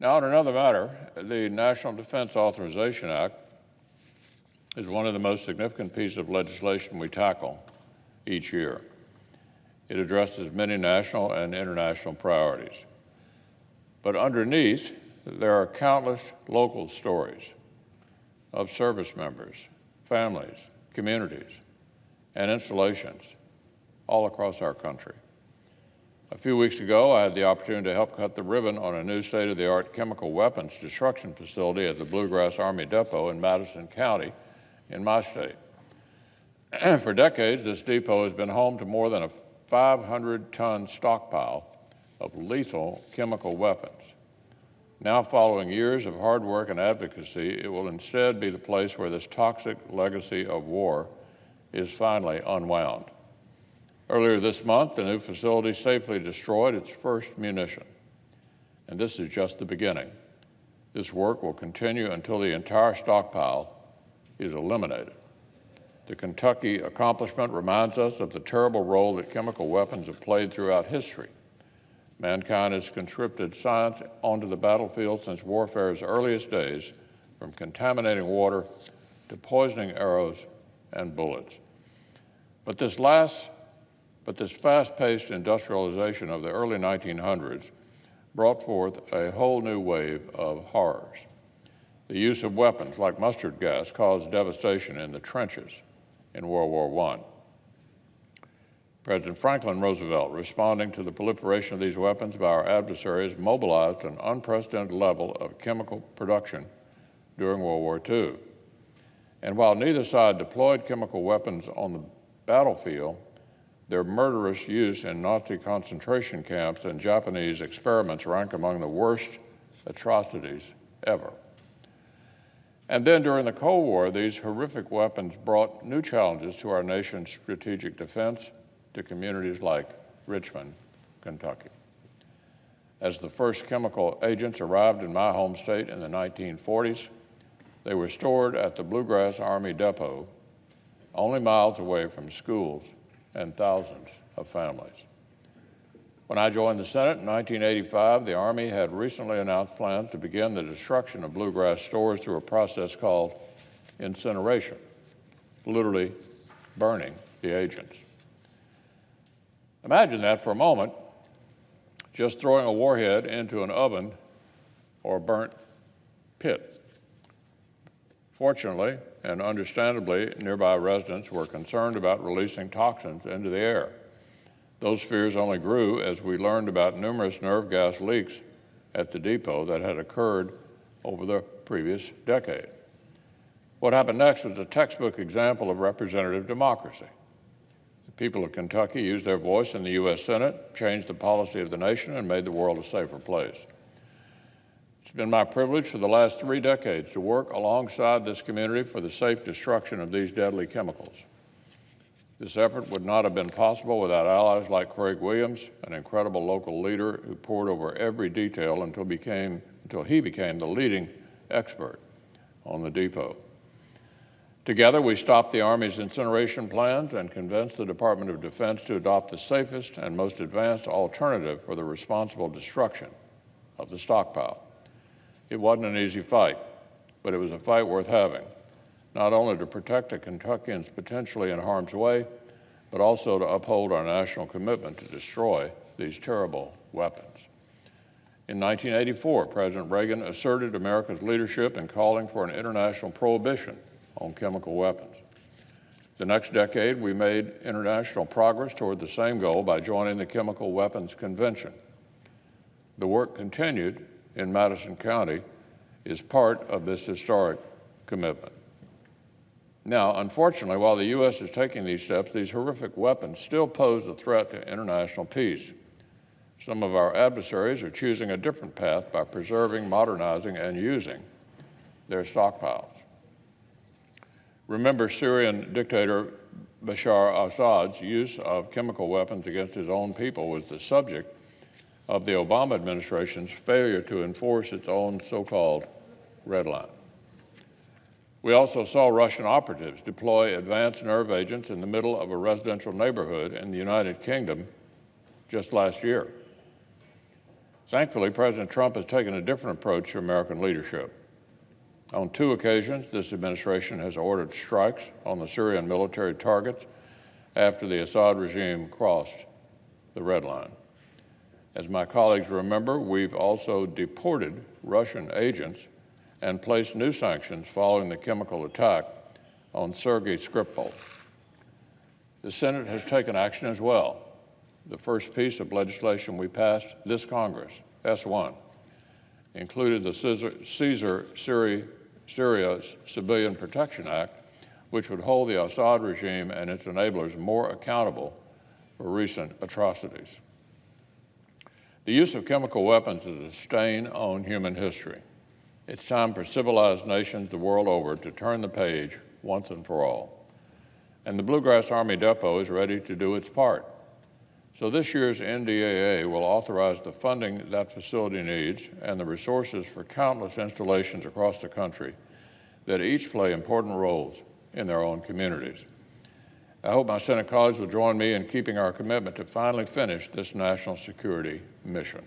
Now, on another matter, the National Defense Authorization Act is one of the most significant pieces of legislation we tackle each year. It addresses many national and international priorities. But underneath, there are countless local stories of service members, families, communities, and installations all across our country. A few weeks ago, I had the opportunity to help cut the ribbon on a new state-of-the-art chemical weapons destruction facility at the Bluegrass Army Depot in Madison County in my state. For decades, this depot has been home to more than a 500-ton stockpile of lethal chemical weapons. Now, following years of hard work and advocacy, it will instead be the place where this toxic legacy of war is finally unwound. Earlier this month, the new facility safely destroyed its first munition. And this is just the beginning. This work will continue until the entire stockpile is eliminated. The Kentucky accomplishment reminds us of the terrible role that chemical weapons have played throughout history. Mankind has conscripted science onto the battlefield since warfare's earliest days, from contaminating water to poisoning arrows and bullets. But this fast-paced industrialization of the early 1900s brought forth a whole new wave of horrors. The use of weapons like mustard gas caused devastation in the trenches in World War I. President Franklin Roosevelt, responding to the proliferation of these weapons by our adversaries, mobilized an unprecedented level of chemical production during World War II. And while neither side deployed chemical weapons on the battlefield, their murderous use in Nazi concentration camps and Japanese experiments rank among the worst atrocities ever. And then during the Cold War, these horrific weapons brought new challenges to our nation's strategic defense, to communities like Richmond, Kentucky. As the first chemical agents arrived in my home state in the 1940s, they were stored at the Bluegrass Army Depot, only miles away from schools and thousands of families. When I joined the Senate in 1985, the Army had recently announced plans to begin the destruction of bluegrass stores through a process called incineration, literally burning the agents. Imagine that for a moment, just throwing a warhead into an oven or a burnt pit. Fortunately, and understandably, nearby residents were concerned about releasing toxins into the air. Those fears only grew as we learned about numerous nerve gas leaks at the depot that had occurred over the previous decade. What happened next was a textbook example of representative democracy. The people of Kentucky used their voice in the U.S. Senate, changed the policy of the nation, and made the world a safer place. It's been my privilege for the last 3 decades to work alongside this community for the safe destruction of these deadly chemicals. This effort would not have been possible without allies like Craig Williams, an incredible local leader who pored over every detail until he became the leading expert on the depot. Together, we stopped the Army's incineration plans and convinced the Department of Defense to adopt the safest and most advanced alternative for the responsible destruction of the stockpile. It wasn't an easy fight, but it was a fight worth having, not only to protect the Kentuckians potentially in harm's way, but also to uphold our national commitment to destroy these terrible weapons. In 1984, President Reagan asserted America's leadership in calling for an international prohibition on chemical weapons. The next decade, we made international progress toward the same goal by joining the Chemical Weapons Convention. The work continued in Madison County is part of this historic commitment. Now, unfortunately, while the U.S. is taking these steps, these horrific weapons still pose a threat to international peace. Some of our adversaries are choosing a different path by preserving, modernizing, and using their stockpiles. Remember, Syrian dictator Bashar al-Assad's use of chemical weapons against his own people was the subject of the Obama administration's failure to enforce its own so-called red line. We also saw Russian operatives deploy advanced nerve agents in the middle of a residential neighborhood in the United Kingdom just last year. Thankfully, President Trump has taken a different approach to American leadership. On 2 occasions, this administration has ordered strikes on the Syrian military targets after the Assad regime crossed the red line. As my colleagues remember, we've also deported Russian agents and placed new sanctions following the chemical attack on Sergei Skripal. The Senate has taken action as well. The first piece of legislation we passed this Congress, S1, included the Caesar Syria Civilian Protection Act, which would hold the Assad regime and its enablers more accountable for recent atrocities. The use of chemical weapons is a stain on human history. It's time for civilized nations the world over to turn the page once and for all. And the Bluegrass Army Depot is ready to do its part. So this year's NDAA will authorize the funding that facility needs and the resources for countless installations across the country that each play important roles in their own communities. I hope my Senate colleagues will join me in keeping our commitment to finally finish this national security mission.